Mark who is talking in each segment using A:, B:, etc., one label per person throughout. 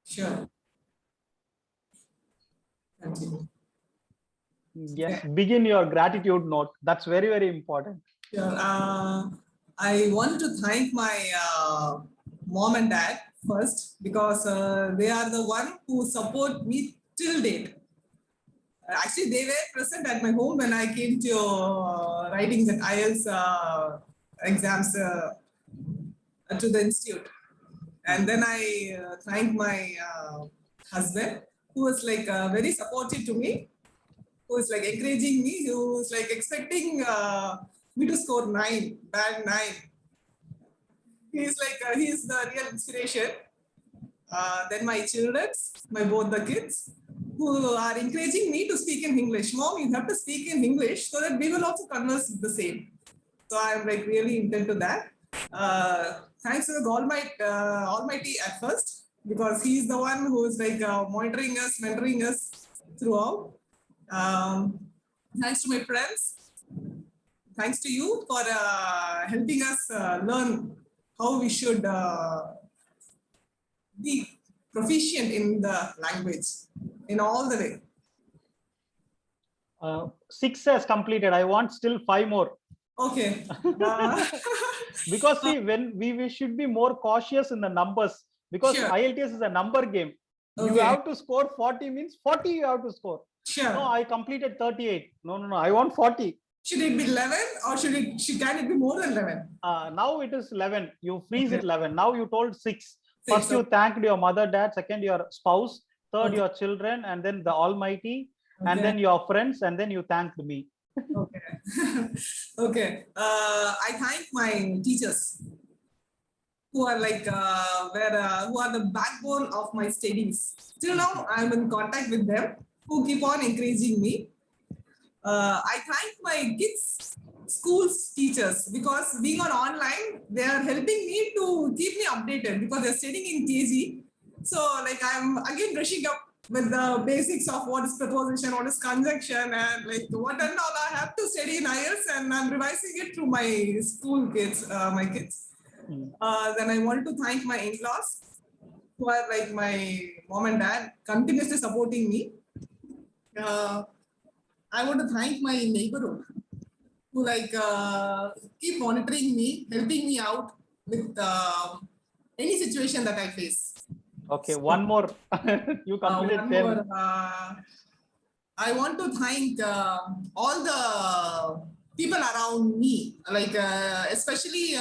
A: Sure. Continue.
B: Yes,
A: Okay.
B: begin your gratitude note. That's very, very important.
A: Sure. I want to thank my mom and dad first because they are the one who support me till date. Actually, they were present at my home when I came to writing the IELTS exams to the institute. And then I thank my husband, who was like very supportive to me, who is like encouraging me, who is like expecting me to score 9, band 9. He's like, he's the real inspiration. Then my children, my both the kids, who are encouraging me to speak in English. Mom, you have to speak in English so that we will also converse the same. So I'm like really intent to that. Thanks to the Almighty at first, because he's the one who is like monitoring us, mentoring us throughout. Thanks to my friends. Thanks to you for helping us learn how we should be proficient in the language in all the way.
B: 6 has completed. I want still 5 more.
A: Okay.
B: Because see, when we should be more cautious in the numbers, because
A: Sure.
B: IELTS is a number game. You
A: Okay.
B: have to score 40 means 40 you have to score.
A: Sure.
B: No, I completed 38. No, I want 40.
A: Should it be 11 or can it be more than 11?
B: Now it is 11. You freeze
A: Okay.
B: it 11. Now you told 6. First you
A: Okay.
B: thanked your mother, dad. Second your spouse. Third
A: Okay.
B: your children, and then the Almighty, and
A: Okay.
B: then your friends, and then you thanked me.
A: Okay. Okay. I thank my teachers who are like who are the backbone of my studies. Till now, I'm in contact with them, who keep on encouraging me. I thank my kids' schools teachers because being on online, they are helping me to keep me updated because they're studying in KG. So like I'm again brushing up with the basics of what is preposition, what is conjunction, and like what and all I have to study in IELTS, and I'm revising it through my school kids, my kids. Then I want to thank my in-laws who are like my mom and dad, continuously supporting me. I want to thank my neighborhood who like keep monitoring me, helping me out with any situation that I face.
B: Okay, one more. You completed 10.
A: More, I want to thank all the people around me, like especially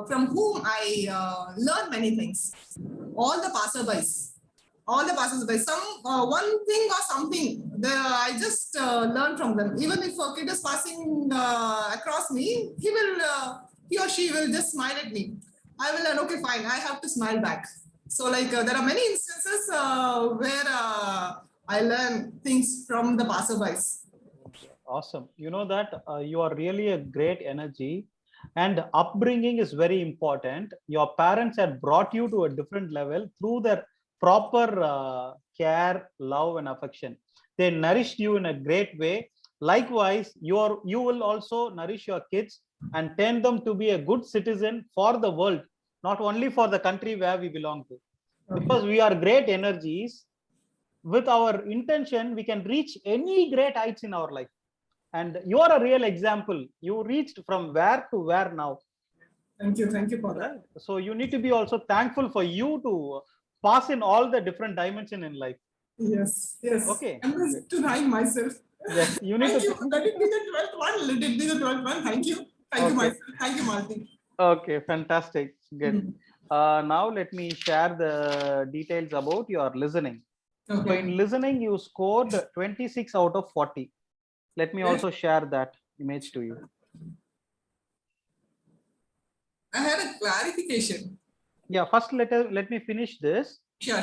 A: from whom I learn many things. All the passerbys. All the passersby. Some one thing or something. I just learn from them. Even if a kid is passing across me, he or she will just smile at me. I will learn. Okay, fine. I have to smile back. So like there are many instances where I learn things from the passerbys.
B: Awesome. You know that you are really a great energy, and upbringing is very important. Your parents had brought you to a different level through their proper care, love, and affection. They nourished you in a great way. Likewise, you will also nourish your kids and turn them to be a good citizen for the world, not only for the country where we belong to. Because we are great energies. With our intention, we can reach any great heights in our life. And you are a real example. You reached from where to where now.
A: Thank you for that.
B: So you need to be also thankful for you to pass in all the different dimension in life.
A: Yes.
B: Okay.
A: I'm just to thank myself.
B: Yes, you need
A: Thank
B: to.
A: you. Let it be the 12th one. Let it be the 12th one. Thank you. Thank you myself. Thank you, Malti.
B: Okay, fantastic. Good. Now let me share the details about your listening.
A: Okay.
B: So in listening, you scored 26 out of 40. Let me also share that image to you.
A: I had a clarification.
B: Yeah, first let me finish this.
A: Sure.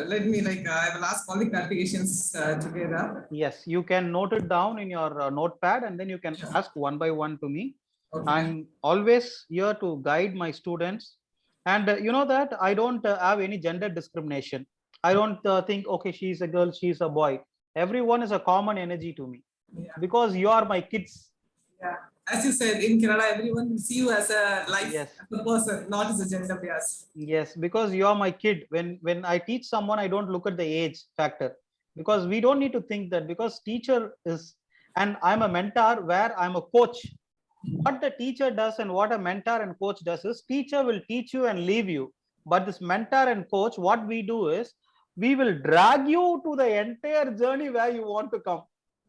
A: Let me I will ask all the clarifications together.
B: Yes, you can note it down in your notepad, and then you can ask one by one to me. Okay. I'm always here to guide my students, and you know that I don't have any gender discrimination. I don't think, okay, she's a girl, she's a boy. Everyone is a common energy to me. Yeah. Because you are my kids.
A: Yeah, as you said, in Canada, everyone will see you as a life,
B: Yes.
A: as a person, not as a gender bias.
B: Yes, because you are my kid. When I teach someone, I don't look at the age factor, because we don't need to think that, because teacher is, and I'm a mentor where I'm a coach. What the teacher does and what a mentor and coach does is, teacher will teach you and leave you. But this mentor and coach, what we do is, we will drag you to the entire journey where you want to come.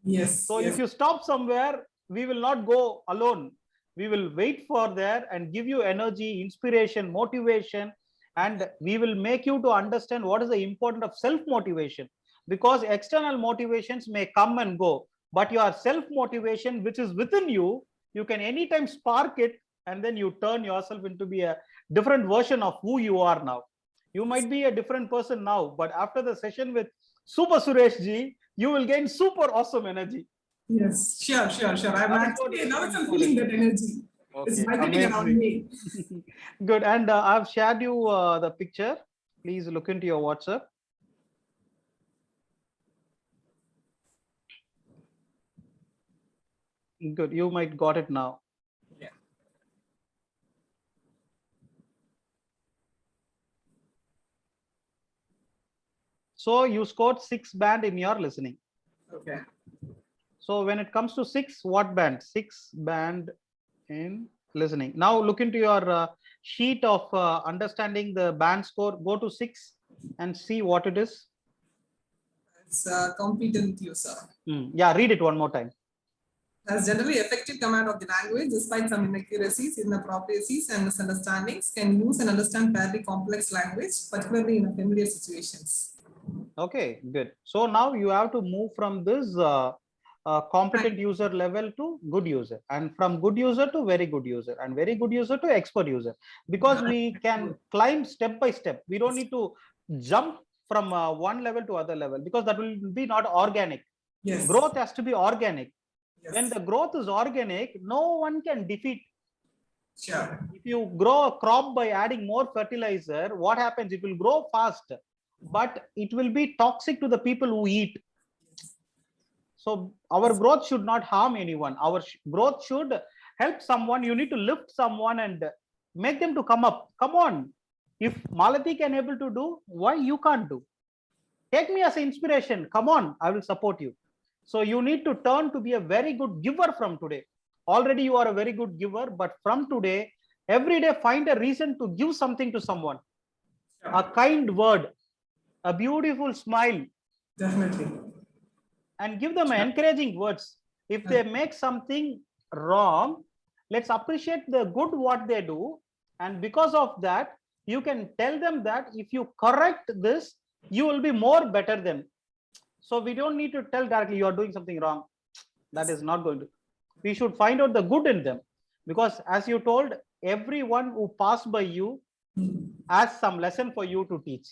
A: Yes.
B: So
A: yes.
B: if you stop somewhere, we will not go alone. We will wait for there and give you energy, inspiration, motivation, and we will make you to understand what is the importance of self-motivation. Because external motivations may come and go, but your self-motivation, which is within you, you can anytime spark it, and then you turn yourself into be a different version of who you are now. You might be a different person now, but after the session with Super Suresh Ji, you will gain super awesome energy.
A: Yes, sure. I'm
B: That is what
A: actually
B: we
A: now
B: are
A: I'm
B: looking
A: feeling
B: forward
A: that energy. It's
B: Okay,
A: vibrating around me.
B: Good. And I've shared you the picture. Please look into your WhatsApp. Good. You might got it now.
A: Yeah.
B: So you scored 6 band in your listening.
A: Okay.
B: So when it comes to 6, what band? 6 band in listening. Now look into your sheet of understanding the band score. Go to 6 and see what it is.
A: It's a competent user.
B: Yeah, read it one more time.
A: Has generally effective command of the language despite some inaccuracies, inappropriacies, and misunderstandings. Can use and understand fairly complex language, particularly in familiar situations.
B: Okay, good. So now you have to move from this competent user level to good user, and from good user to very good user, and very good user to expert user, because we can climb step by step. We don't need to jump from one level to other level, because that will be not organic.
A: Yes.
B: Growth has to be organic.
A: Yes.
B: When the growth is organic, no one can defeat.
A: Sure.
B: If you grow a crop by adding more fertilizer, what happens? It will grow fast, but it will be toxic to the people who eat. So our growth should not harm anyone. Our growth should help someone. You need to lift someone and make them to come up. Come on. If Malati can able to do, why you can't do? Take me as an inspiration. Come on, I will support you. So you need to turn to be a very good giver from today. Already you are a very good giver, but from today, every day find a reason to give something to someone. A kind word, a beautiful smile.
A: Definitely.
B: And give them encouraging words. If they make something wrong, let's appreciate the good what they do. And because of that, you can tell them that if you correct this, you will be more better than. So we don't need to tell directly you are doing something wrong. That is not going to. We should find out the good in them, because as you told, everyone who passed by you has some lesson for you to teach,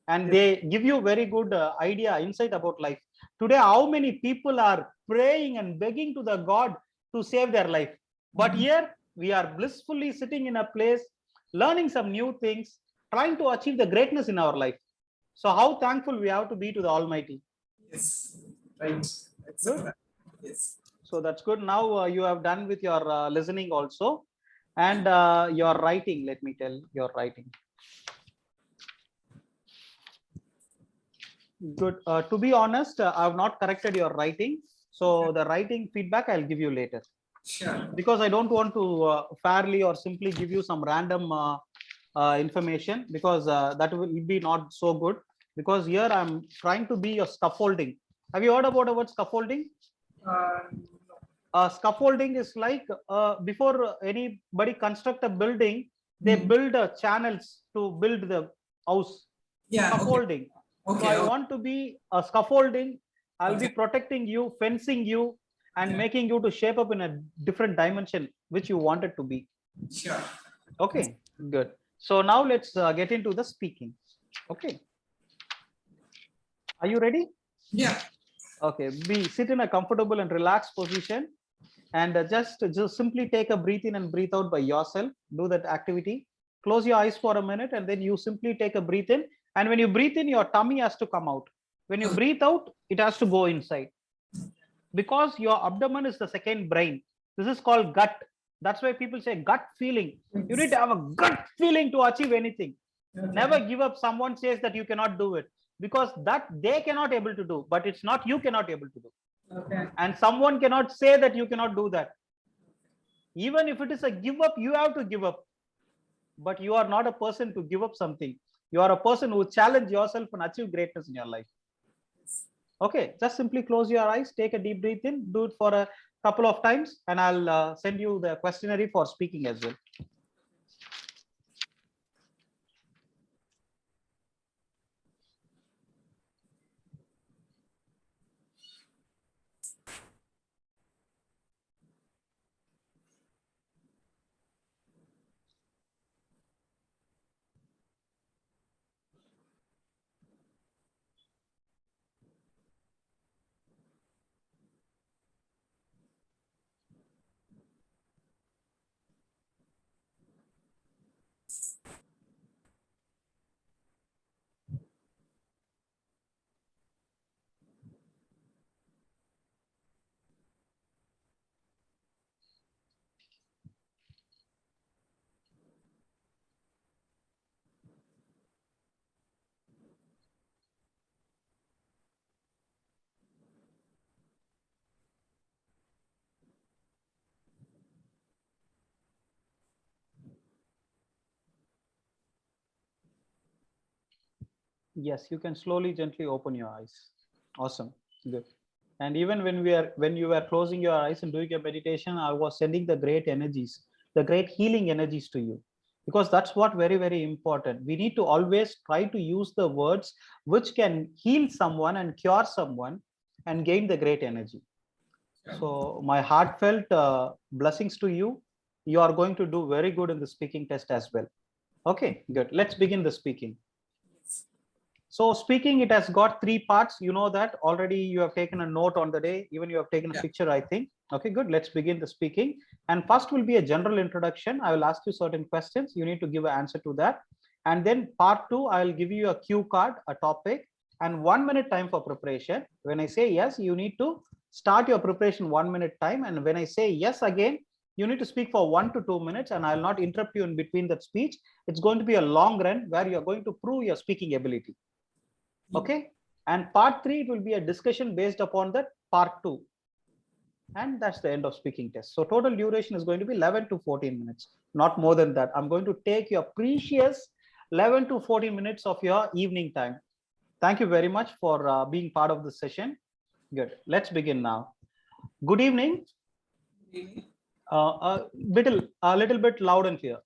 B: and they give you very good idea, insight about life. Today, how many people are praying and begging to the God to save their life? But here we are blissfully sitting in a place, learning some new things, trying to achieve the greatness in our life. So how thankful we have to be to the Almighty.
A: Yes, right.
B: Good.
A: Yes.
B: So that's good. Now you have done with your listening also, and your writing. Let me tell your writing. Good. To be honest, I have not corrected your writing. So the writing feedback I'll give you later.
A: Sure.
B: Because I don't want to fairly or simply give you some random information, because that will be not so good. Because here I'm trying to be a scaffolding. Have you heard about the word scaffolding? Scaffolding is like before anybody construct a building, they build channels to build the house.
A: Yeah.
B: Scaffolding.
A: Okay.
B: So I want to be a scaffolding. I'll be protecting you, fencing you, and making you to shape up in a different dimension which you wanted to be.
A: Sure.
B: Okay, good. So now let's get into the speaking. Okay. Are you ready?
A: Yeah.
B: Okay. Sit in a comfortable and relaxed position, and just simply take a breathe in and breathe out by yourself. Do that activity. Close your eyes for a minute, and then you simply take a breathe in. And when you breathe in, your tummy has to come out. When you breathe out, it has to go inside. Because your abdomen is the second brain. This is called gut. That's why people say gut feeling. You need to have a gut feeling to achieve anything.
A: Okay.
B: Never give up. Someone says that you cannot do it, because that they cannot able to do, but it's not you cannot able to do.
A: Okay.
B: And someone cannot say that you cannot do that. Even if it is a give up, you have to give up. But you are not a person to give up something. You are a person who challenge yourself and achieve greatness in your life. Okay, just simply close your eyes, take a deep breath in, do it for a couple of times, and I'll send you the questionnaire for speaking as well. Yes, you can slowly, gently open your eyes. Awesome, good. And even when you were closing your eyes and doing your meditation, I was sending the great energies, the great healing energies to you, because that's what very important. We need to always try to use the words which can heal someone and cure someone and gain the great energy. So my heartfelt blessings to you. You are going to do very good in the speaking test as well. Okay, good. Let's begin the speaking. So speaking, it has got 3 parts. You know that already. You have taken a note on the day. Even you have taken a picture, I think. Okay, good. Let's begin the speaking. And first will be a general introduction. I will ask you certain questions. You need to give an answer to that. And then part 2, I will give you a cue card, a topic, and 1 minute time for preparation. When I say yes, you need to start your preparation 1 minute time. And when I say yes again, you need to speak for 1 to 2 minutes, and I will not interrupt you in between that speech. It's going to be a long run where you are going to prove your speaking ability. Okay, and part 3, it will be a discussion based upon that part 2, and that's the end of speaking test. So total duration is going to be 11 to 14 minutes, not more than that. I'm going to take your precious 11 to 14 minutes of your evening time. Thank you very much for being part of this session. Good, let's begin now. Good evening.
A: Good evening.
B: A little bit loud and clear.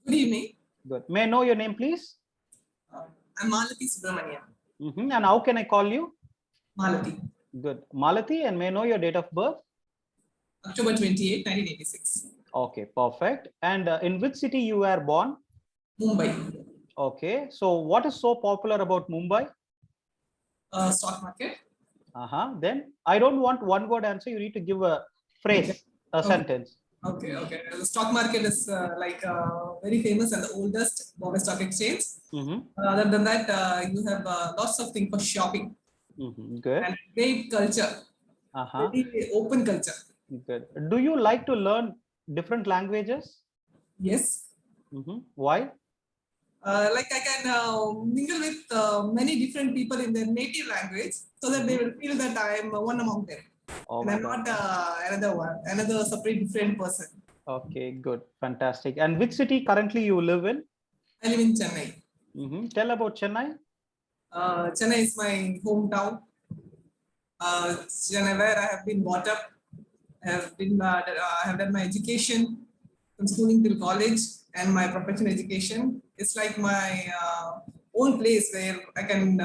A: Good evening.
B: Good. May I know your name, please?
A: I'm Malati Subramanian.
B: And how can I call you?
A: Malati.
B: Good. Malati, and may I know your date of birth?
A: October 28, 1986.
B: Okay, perfect. And in which city you were born?
A: Mumbai.
B: Okay, so what is so popular about Mumbai?
A: Stock market.
B: Then I don't want one word answer. You need to give a phrase, a sentence.
A: Okay. The stock market is very famous and the oldest Bombay Stock Exchange. Other than that, you have lots of things for shopping.
B: Good.
A: And great culture. Very open culture.
B: Good. Do you like to learn different languages?
A: Yes.
B: Why?
A: I can mingle with many different people in their native language, so that they will feel that I am one among them.
B: Oh,
A: and I'm not another separate different person.
B: Okay, good, fantastic. And which city currently you live in?
A: I live in Chennai.
B: Tell about Chennai.
A: Chennai is my hometown. Chennai, where I have been brought up. I have done my education from schooling till college, and my professional education. It's like my own place where I can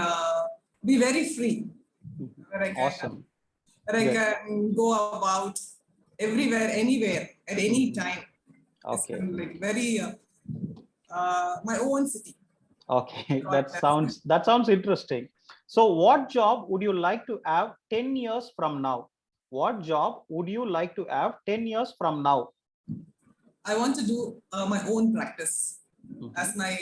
A: be very free.
B: Awesome.
A: Where I can go about everywhere, anywhere, at any time.
B: Okay.
A: It's like very my own city.
B: Okay, that sounds interesting. So, what job would you like to have 10 years from now? What job would you like to have 10 years from now?
A: I want to do my own practice as my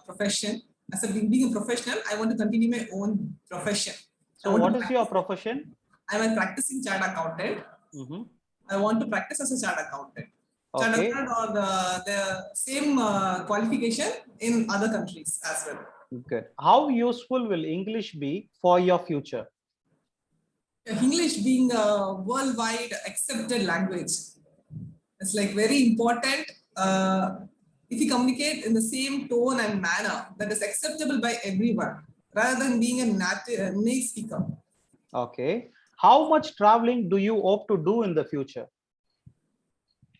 A: profession. As being a professional, I want to continue my own profession.
B: So what is your profession?
A: I'm a practicing chartered accountant. I want to practice as a chartered accountant. Chartered
B: Okay,
A: accountant or the same qualification in other countries as well.
B: good. How useful will English be for your future?
A: English being a worldwide accepted language, it's like very important. If you communicate in the same tone and manner that is acceptable by everyone, rather than being a native speaker.
B: Okay. How much traveling do you hope to do in the future?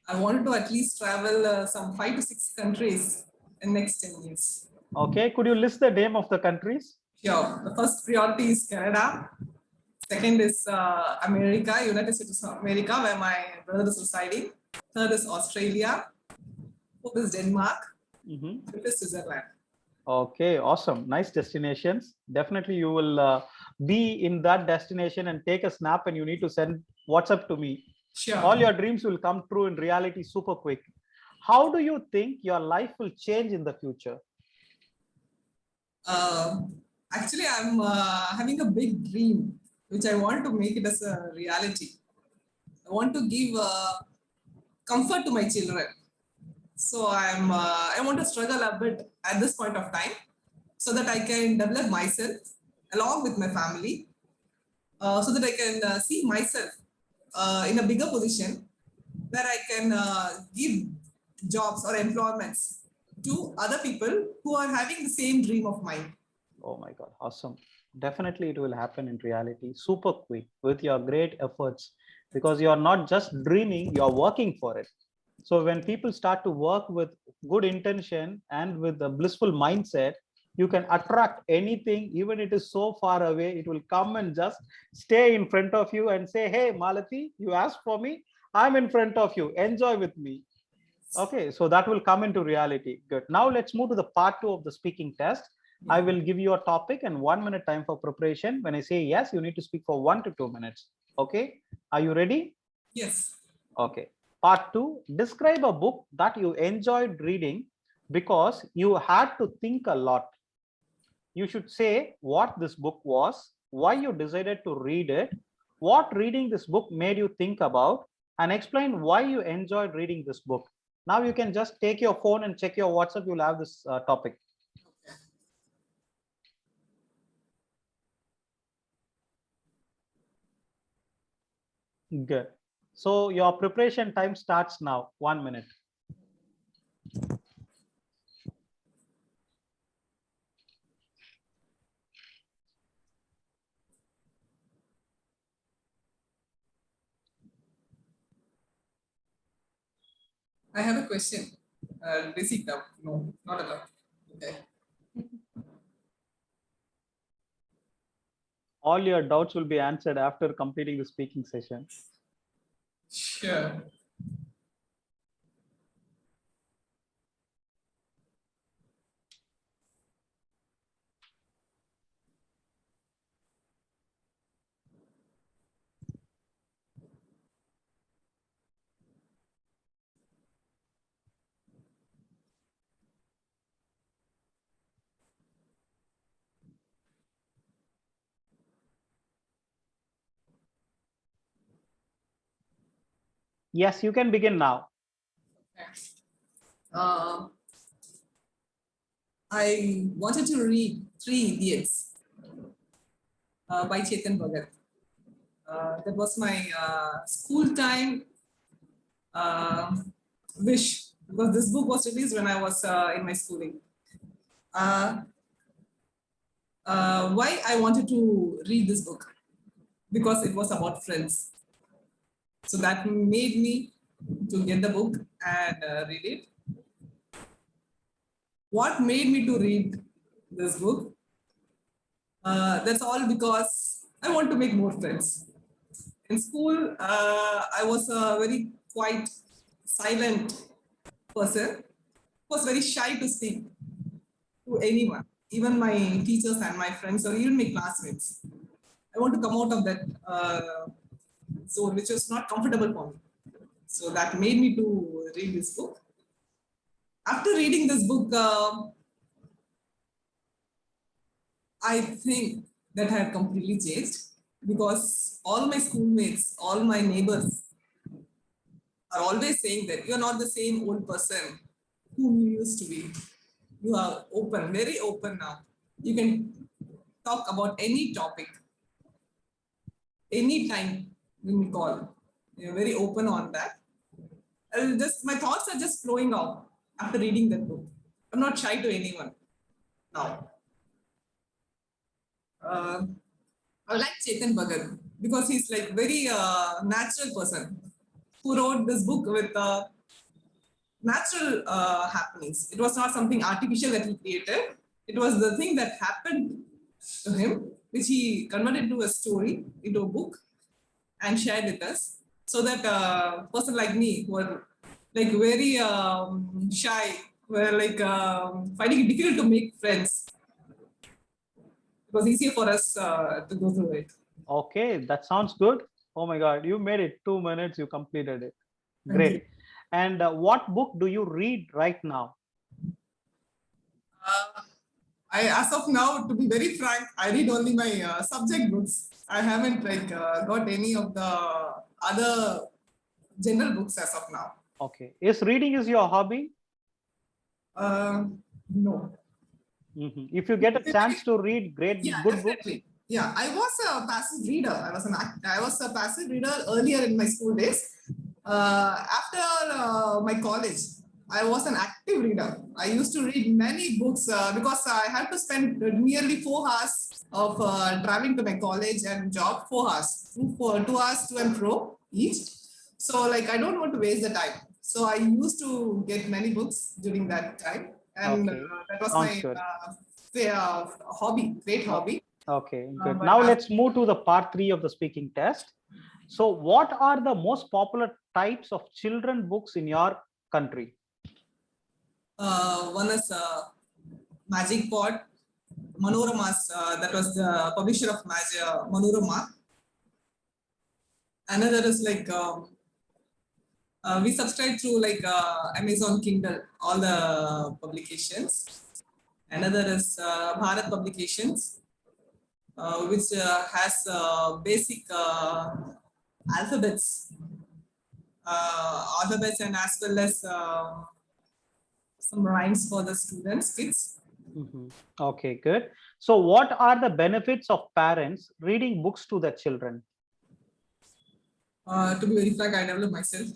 A: I wanted to at least travel some 5 to 6 countries in next 10 years.
B: Okay. Could you list the name of the countries?
A: Sure. The first priority is Canada. Second is America, United States of America, where my brother is residing. Third is Australia. Fourth is Denmark.
B: Mhm.
A: Fifth is Switzerland.
B: Okay, awesome. Nice destinations. Definitely you will be in that destination and take a snap, and you need to send WhatsApp to me.
A: Sure.
B: All your dreams will come true in reality super quick. How do you think your life will change in the future?
A: Actually, I'm having a big dream, which I want to make it as a reality. I want to give comfort to my children. So I want to struggle a bit at this point of time so that I can develop myself along with my family, so that I can see myself in a bigger position where I can give jobs or employments to other people who are having the same dream of mine.
B: Oh my God, awesome. Definitely it will happen in reality super quick with your great efforts, because you are not just dreaming, you are working for it. So when people start to work with good intention and with a blissful mindset, you can attract anything, even it is so far away, it will come and just stay in front of you and say, hey, Malati, you asked for me, I'm in front of you, enjoy with me. Okay, so that will come into reality. Good. Now let's move to the part 2 of the speaking test. I will give you a topic and 1 minute time for preparation. When I say yes, you need to speak for 1 to 2 minutes. Okay, are you ready?
A: Yes.
B: Okay. Part 2, describe a book that you enjoyed reading because you had to think a lot. You should say what this book was, why you decided to read it, what reading this book made you think about, and explain why you enjoyed reading this book. Now you can just take your phone and check your WhatsApp. You'll have this topic. Good. So your preparation time starts now. 1 minute.
A: I have a question. Basic doubt. No, not a doubt. Okay.
B: All your doubts will be answered after completing the speaking session.
A: Sure.
B: Yes, you can begin now.
A: Uh, I wanted to read Three Idiots by Chetan Bhagat. That was my school time uh, wish, because this book was released when I was in my schooling. Why I wanted to read this book? Because it was about friends. So that made me to get the book and read it. What made me to read this book? That's all because I want to make more friends. In school, I was a very quiet, silent person. Was very shy to speak to anyone, even my teachers and my friends, or even my classmates. I want to come out of that zone, which was not comfortable for me. So that made me to read this book. After reading this book, I think that I have completely changed, because all my schoolmates, all my neighbors, are always saying that you're not the same old person whom you used to be. You are open, very open now. You can talk about any topic, anytime when we call. You're very open on that. Just my thoughts are just flowing out after reading that book. I'm not shy to anyone now. I like Chetan Bhagat because he's like very natural person who wrote this book with natural happenings. It was not something artificial that he created. It was the thing that happened to him, which he converted into a story, into a book, and shared with us. So that a person like me, who are like very shy, were like finding it difficult to make friends. It was easier for us to go through it.
B: Okay, that sounds good. Oh my God, you made it 2 minutes, you completed it.
A: Thank you.
B: Great. And what book do you read right now?
A: As of now, to be very frank, I read only my subject books. I haven't like got any of the other general books as of now.
B: Okay. Is reading is your hobby?
A: No.
B: If you get a chance to read great
A: Yeah,
B: good books,
A: definitely. Yeah, I was a passive reader. I was a passive reader earlier in my school days. After my college, I was an active reader. I used to read many books because I had to spend nearly 4 hours of traveling to my college and job. 4 hours, for 2 hours to and fro each. So like I don't want to waste the time. So I used to get many books during that time, and
B: okay,
A: that was
B: sounds
A: my
B: good.
A: hobby, great hobby.
B: Okay, good.
A: But
B: Now let's move to the part 3 of the speaking test. So what are the most popular types of children books in your country?
A: one is Magic Pod, Manorama's, that was the publisher of Manorama. Another is like we subscribe through like Amazon Kindle, all the publications. Another is Bharat Publications, which has basic alphabets, and as well as some rhymes for the students, kids.
B: Okay, good. So what are the benefits of parents reading books to their children?
A: To be very frank, I develop myself,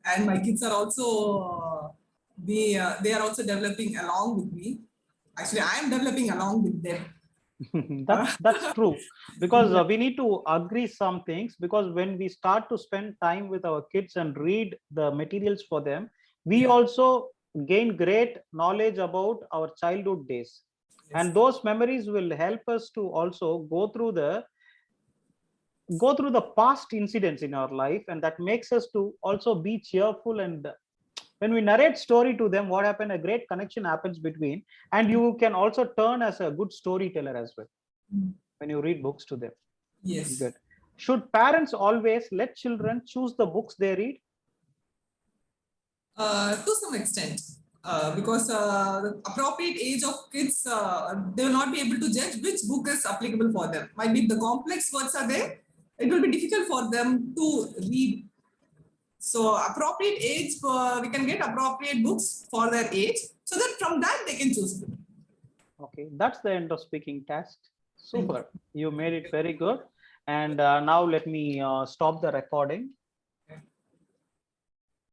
A: and my kids are also they are also developing along with me. Actually, I am developing along with them.
B: That's true, because we need to agree some things, because when we start to spend time with our kids and read the materials for them, we also gain great knowledge about our childhood days.
A: Yes.
B: And those memories will help us to also go through the past incidents in our life, and that makes us to also be cheerful. And when we narrate story to them, what happened, a great connection happens between, and you can also turn as a good storyteller as well when you read books to them.
A: Yes.
B: Good. Should parents always let children choose the books they read?
A: To some extent, because the appropriate age of kids, they will not be able to judge which book is applicable for them. Might be the complex words are there, it will be difficult for them to read. So appropriate age, we can get appropriate books for their age, so that from that they can choose.
B: Okay, that's the end of speaking test. Super, you made it very good. And now let me stop the recording.